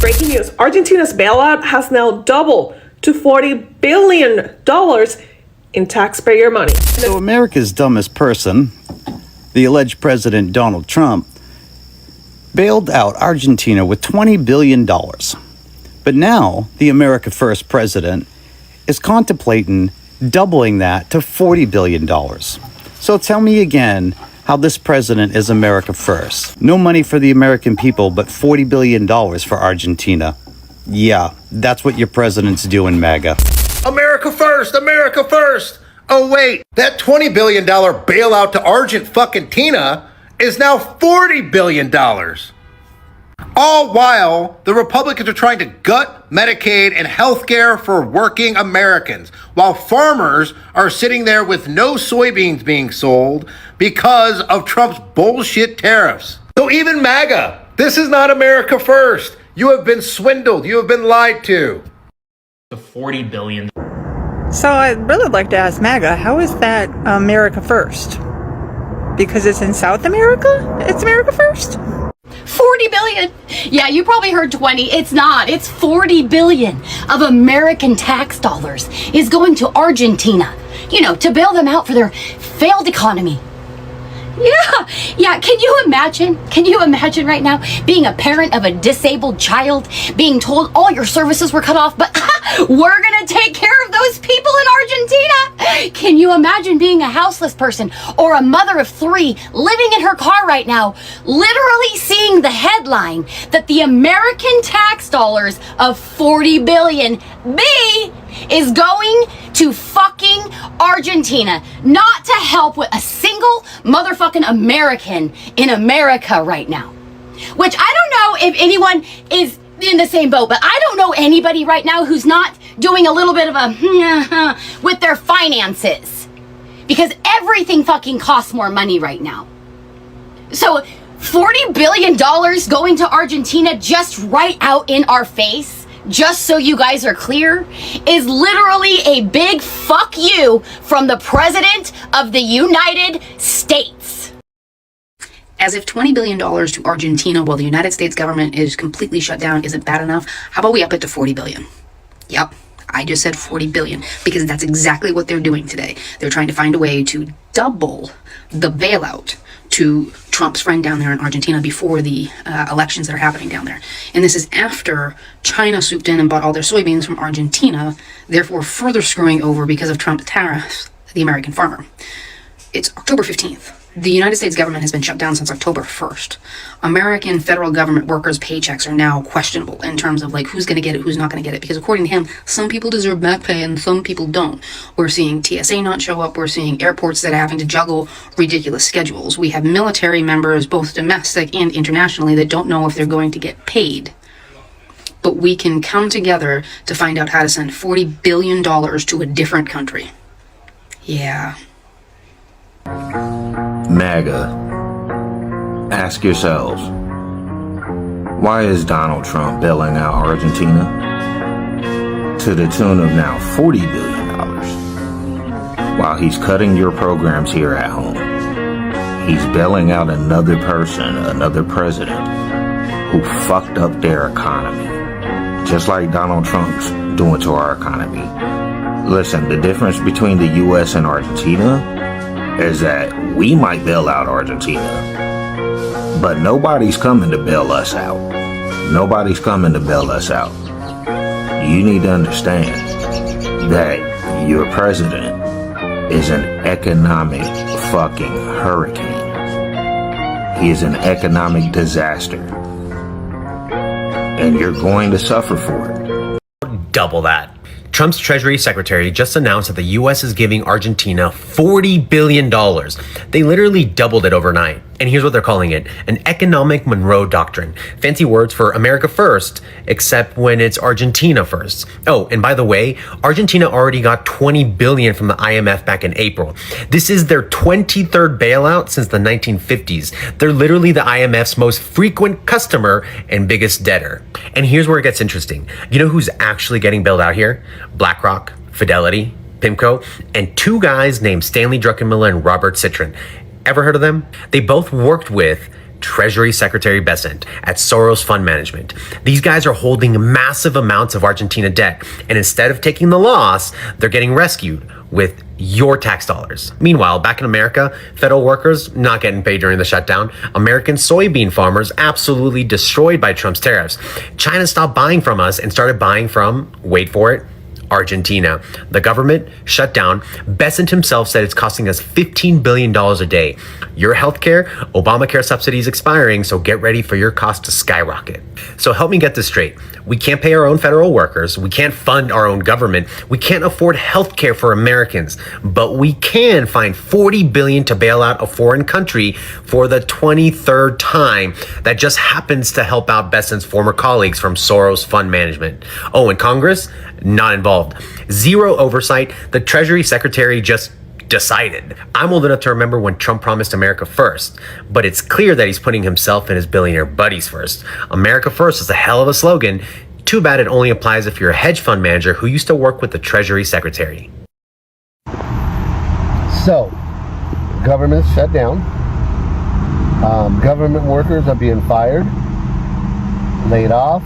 Breaking news. Argentina's bailout has now doubled to $40 billion in taxpayer money. So America's dumbest person, the alleged President Donald Trump, bailed out Argentina with $20 billion. But now the America First president is contemplating doubling that to $40 billion. So tell me again how this president is America First. No money for the American people, but $40 billion for Argentina. Yeah, that's what your president's doing, MAGA. America first! America first! Oh wait, that $20 billion bailout to Argentina is now $40 billion. All while the Republicans are trying to gut Medicaid and healthcare for working Americans, while farmers are sitting there with no soybeans being sold because of Trump's bullshit tariffs. So even MAGA, this is not America first. You have been swindled. You have been lied to. The $40 billion. So I'd really like to ask MAGA, how is that America First? Because it's in South America? It's America First? 40 billion. Yeah, you probably heard 20. It's not. It's 40 billion of American tax dollars is going to Argentina, to bail them out for their failed economy. Yeah. Can you imagine right now being a parent of a disabled child, being told all your services were cut off, but we're going to take care of those people in Argentina? Can you imagine being a houseless person or a mother of 3 living in her car right now, literally seeing the headline that the American tax dollars of 40 billion is going to fucking Argentina, not to help with a single motherfucking American in America right now. Which I don't know if anyone is in the same boat, but I don't know anybody right now who's not doing a little bit of a with their finances. Because everything fucking costs more money right now. So $40 billion going to Argentina just right out in our face, just so you guys are clear, is literally a big fuck you from the President of the United States. As if $20 billion to Argentina while the United States government is completely shut down isn't bad enough, how about we up it to $40 billion? Yep, I just said $40 billion because that's exactly what they're doing today. They're trying to find a way to double the bailout to Trump's friend down there in Argentina before the elections that are happening down there. And this is after China swooped in and bought all their soybeans from Argentina, therefore further screwing over, because of Trump's tariffs, the American farmer. It's October 15th. The United States government has been shut down since October 1st. American federal government workers' paychecks are now questionable in terms of who's going to get it, who's not going to get it, because according to him, some people deserve back pay and some people don't. We're seeing TSA not show up. We're seeing airports that are having to juggle ridiculous schedules. We have military members, both domestic and internationally, that don't know if they're going to get paid. But we can come together to find out how to send $40 billion to a different country. Yeah. MAGA, ask yourselves, why is Donald Trump bailing out Argentina to the tune of now $40 billion while he's cutting your programs here at home? He's bailing out another person, another president who fucked up their economy, just like Donald Trump's doing to our economy. Listen, the difference between the U.S. and Argentina is that we might bail out Argentina, but nobody's coming to bail us out. Nobody's coming to bail us out. You need to understand that your president is an economic fucking hurricane. He is an economic disaster. And you're going to suffer for it. Double that. Trump's Treasury Secretary just announced that the U.S. is giving Argentina $40 billion. They literally doubled it overnight. And here's what they're calling it: an economic Monroe Doctrine. Fancy words for America first, except when it's Argentina first. Oh, and by the way, Argentina already got $20 billion from the IMF back in April. This is their 23rd bailout since the 1950s. They're literally the IMF's most frequent customer and biggest debtor. And here's where it gets interesting. You know who's actually getting bailed out here? BlackRock, Fidelity, PIMCO, and 2 guys named Stanley Druckenmiller and Robert Citrin. Ever heard of them? They both worked with Treasury Secretary Bessent at Soros Fund Management. These guys are holding massive amounts of Argentina debt, and instead of taking the loss, they're getting rescued with your tax dollars. Meanwhile, back in America, federal workers not getting paid during the shutdown. American soybean farmers absolutely destroyed by Trump's tariffs. China stopped buying from us and started buying from, wait for it, Argentina. The government shut down. Bessent himself said it's costing us $15 billion a day. Your healthcare, Obamacare subsidies expiring, so get ready for your cost to skyrocket. So help me get this straight. We can't pay our own federal workers. We can't fund our own government. We can't afford healthcare for Americans, but we can find $40 billion to bail out a foreign country for the 23rd time. That just happens to help out Bessent's former colleagues from Soros Fund Management. Oh, and Congress? Not involved. Zero oversight. The Treasury Secretary just decided. I'm old enough to remember when Trump promised America first, but it's clear that he's putting himself and his billionaire buddies first. America first is a hell of a slogan. Too bad it only applies if you're a hedge fund manager who used to work with the Treasury Secretary. So, government's shut down. Government workers are being fired, laid off.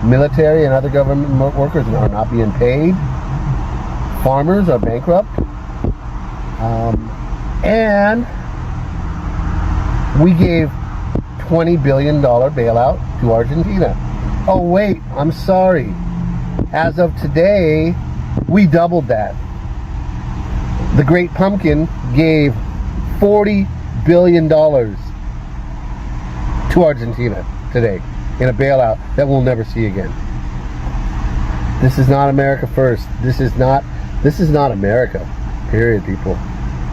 Military and other government workers are not being paid. Farmers are bankrupt. And we gave $20 billion bailout to Argentina. Oh wait, I'm sorry. As of today, we doubled that. The Great Pumpkin gave $40 billion to Argentina today in a bailout that we'll never see again. This is not America first. This is not America. Period, people.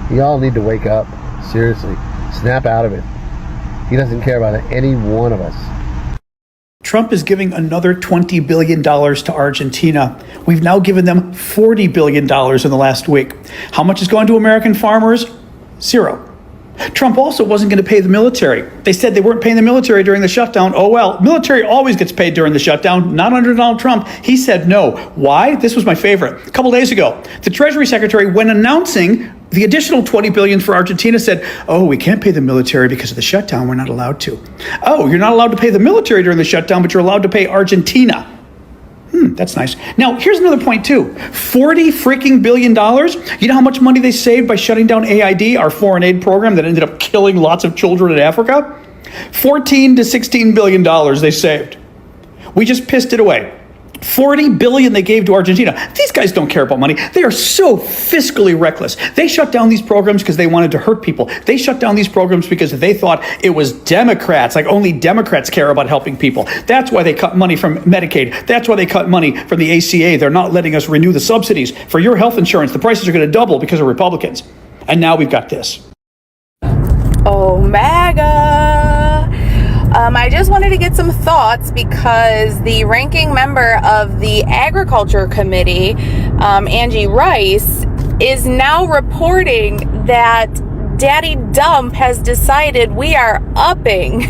Y'all need to wake up. Seriously. Snap out of it. He doesn't care about any one of us. Trump is giving another $20 billion to Argentina. We've now given them $40 billion in the last week. How much has gone to American farmers? Zero. Trump also wasn't going to pay the military. They said they weren't paying the military during the shutdown. Oh well, military always gets paid during the shutdown, not under Donald Trump. He said no. Why? This was my favorite. A couple days ago, the Treasury Secretary, when announcing the additional $20 billion for Argentina, said, oh, we can't pay the military because of the shutdown. We're not allowed to. Oh, you're not allowed to pay the military during the shutdown, but you're allowed to pay Argentina. That's nice. Now, here's another point, too. $40 freaking billion. You know how much money they saved by shutting down AID, our foreign aid program that ended up killing lots of children in Africa? $14 to $16 billion they saved. We just pissed it away. $40 billion they gave to Argentina. These guys don't care about money. They are so fiscally reckless. They shut down these programs because they wanted to hurt people. They shut down these programs because they thought it was Democrats, like only Democrats care about helping people. That's why they cut money from Medicaid. That's why they cut money from the ACA. They're not letting us renew the subsidies for your health insurance. The prices are going to double because of Republicans. And now we've got this. Oh, MAGA. I just wanted to get some thoughts because the ranking member of the Agriculture Committee, Angie Rice, is now reporting that Daddy Dump has decided we are upping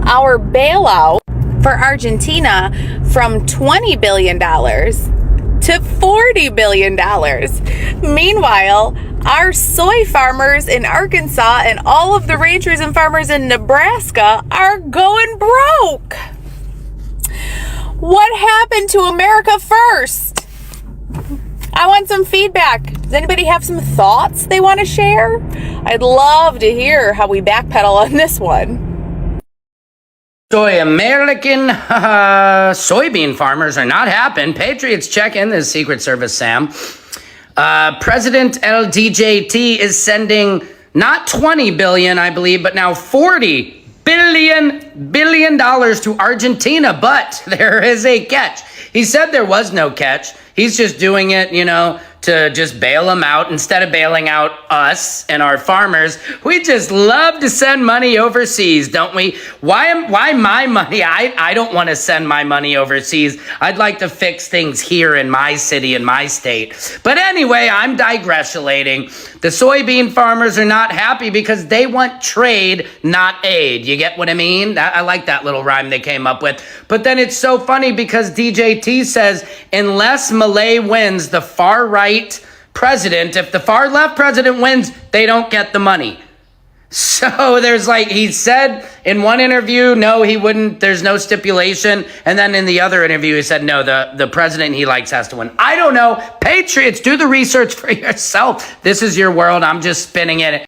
our bailout for Argentina from $20 billion to $40 billion. Meanwhile, our soy farmers in Arkansas and all of the ranchers and farmers in Nebraska are going broke. What happened to America first? I want some feedback. Does anybody have some thoughts they want to share? I'd love to hear how we backpedal on this one. Soy American soybean farmers are not happy. Patriots check in, the Secret Service, Sam. President LDJT is sending not 20 billion, I believe, but now 40 billion dollars to Argentina. But there is a catch. He said there was no catch. He's just doing it, to just bail them out instead of bailing out us and our farmers. We just love to send money overseas, don't we? Why my money? I don't want to send my money overseas. I'd like to fix things here in my city, in my state. But anyway, I'm digressulating. The soybean farmers are not happy because they want trade, not aid. You get what I mean? I like that little rhyme they came up with. But then it's so funny because DJT says, unless Malay wins, the far right president, if the far left president wins, they don't get the money. So there's like, he said in one interview, no, he wouldn't, there's no stipulation. And then in the other interview, he said, no, the president he likes has to win. I don't know. Patriots, do the research for yourself. This is your world. I'm just spinning it.